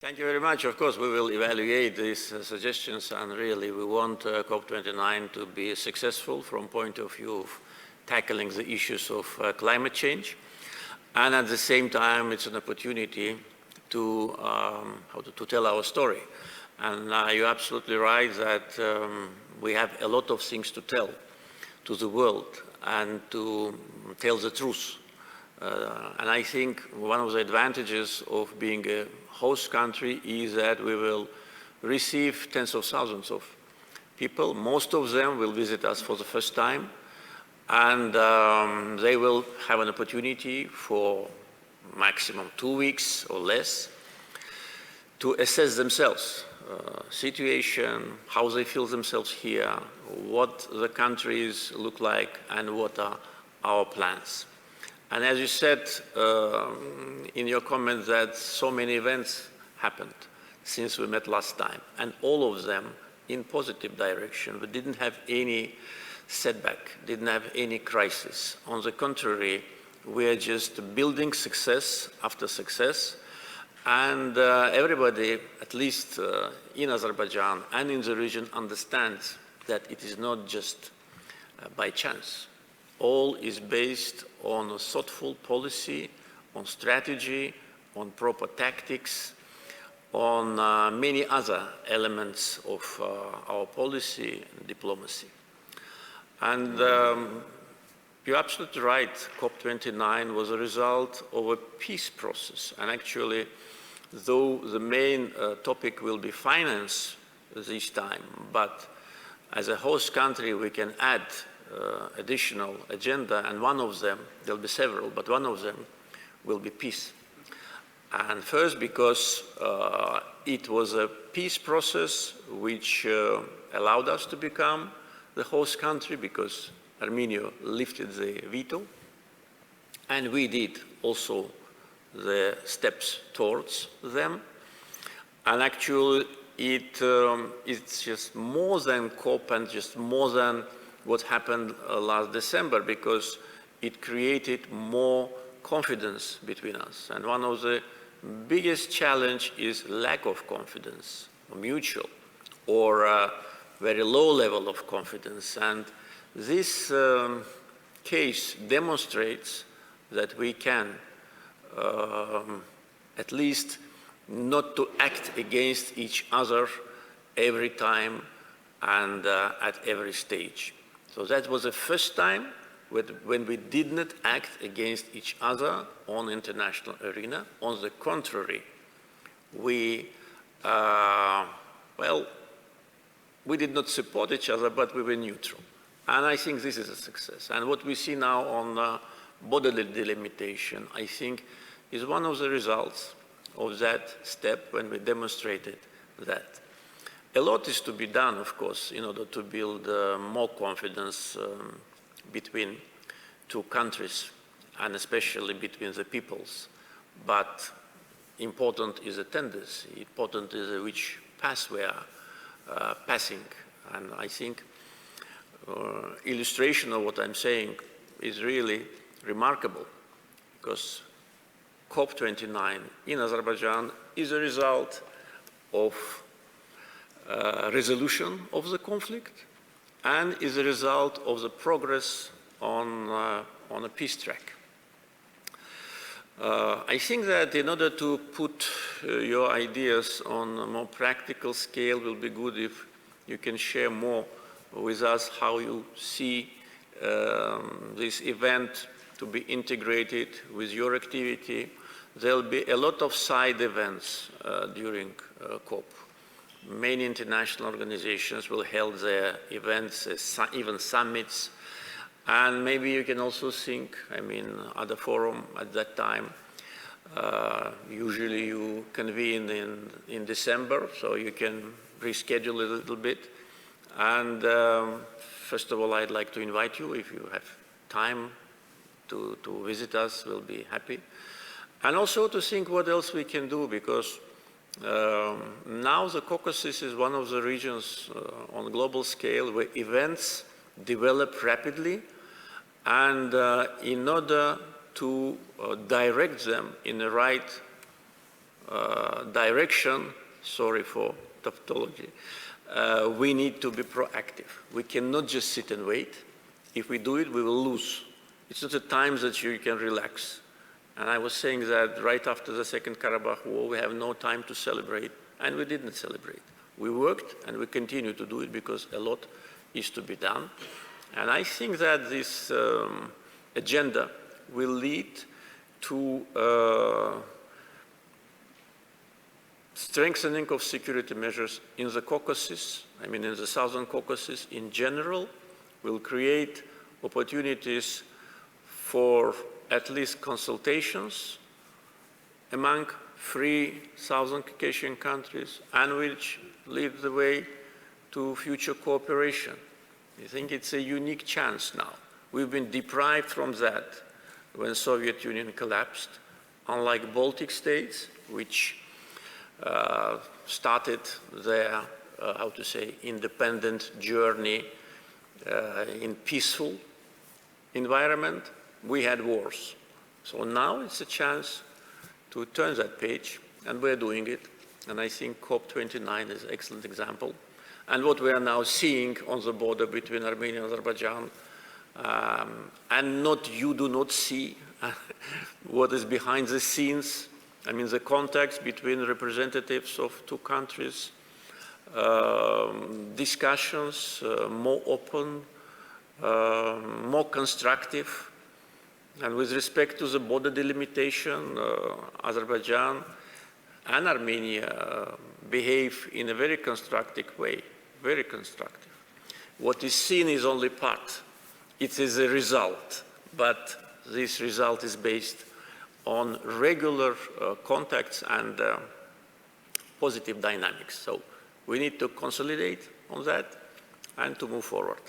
Thank you very much. Of course, we will evaluate these suggestions, and really we want COP29 to be successful from point of view of tackling the issues of climate change. And at the same time, it's an opportunity to tell our story. And you're absolutely right that we have a lot of things to tell to the world and to tell the truth. And I think one of the advantages of being a host country is that we will receive tens of thousands of people. Most of them will visit us for the first time, and they will have an opportunity for maximum 2 weeks or less to assess themselves, situation, how they feel themselves here, what the countries look like, and what are our plans. And as you said in your comment that so many events happened since we met last time, and all of them in positive direction. We didn't have any setback, didn't have any crisis. On the contrary, we are just building success after success, and everybody, at least in Azerbaijan and in the region, understands that it is not just by chance. All is based on a thoughtful policy, on strategy, on proper tactics, on many other elements of our policy and diplomacy. And you're absolutely right, COP29 was a result of a peace process. And actually, though the main topic will be finance this time, but as a host country, we can add additional agenda, and one of them, there'll be several, but one of them will be peace. And first, because it was a peace process which allowed us to become the host country, because Armenia lifted the veto, and we did also the steps towards them. And actually, it's just more than COP and just more than what happened last December, because it created more confidence between us. And one of the biggest challenge is lack of confidence, mutual, or very low level of confidence. And this case demonstrates that we can at least not to act against each other every time and at every stage. So that was the first time when we did not act against each other on the international arena. On the contrary, we did not support each other, but we were neutral. And I think this is a success. And what we see now on border delimitation, I think, is one of the results of that step when we demonstrated that. A lot is to be done, of course, in order to build more confidence between two countries, and especially between the peoples. But important is the tendency, important is which path we are passing. And I think illustration of what I'm saying is really remarkable, because COP29 in Azerbaijan is a result of resolution of the conflict, and is a result of the progress on a peace track. I think that in order to put your ideas on a more practical scale, it will be good if you can share more with us how you see this event to be integrated with your activity. There'll be a lot of side events during COP. Many international organizations will hold their events, even summits, and maybe you can also think, at a forum at that time. Usually you convene in December, so you can reschedule a little bit. And first of all, I'd like to invite you, if you have time to visit us, we'll be happy. And also to think what else we can do, because now the Caucasus is one of the regions on a global scale where events develop rapidly, and in order to direct them in the right direction, sorry for tautology, we need to be proactive. We cannot just sit and wait. If we do it, we will lose. It's not a time that you can relax. And I was saying that right after the Second Karabakh War, we have no time to celebrate, and we didn't celebrate. We worked, and we continue to do it because a lot is to be done. And I think that this agenda will lead to strengthening of security measures in the Caucasus, I mean in the Southern Caucasus in general, will create opportunities for at least consultations among 3 Southern Caucasian countries, and which lead the way to future cooperation. I think it's a unique chance now. We've been deprived from that when Soviet Union collapsed, unlike Baltic states, which started their, independent journey in peaceful environment. We had wars. So now it's a chance to turn that page, and we're doing it. And I think COP29 is an excellent example. And what we are now seeing on the border between Armenia and Azerbaijan, and you do not see what is behind the scenes. I mean, the contacts between representatives of 2 countries, discussions more open, more constructive. And with respect to the border delimitation, Azerbaijan and Armenia behave in a very constructive way, very constructive. What is seen is only part. It is a result, but this result is based on regular contacts and positive dynamics. So we need to consolidate on that and to move forward.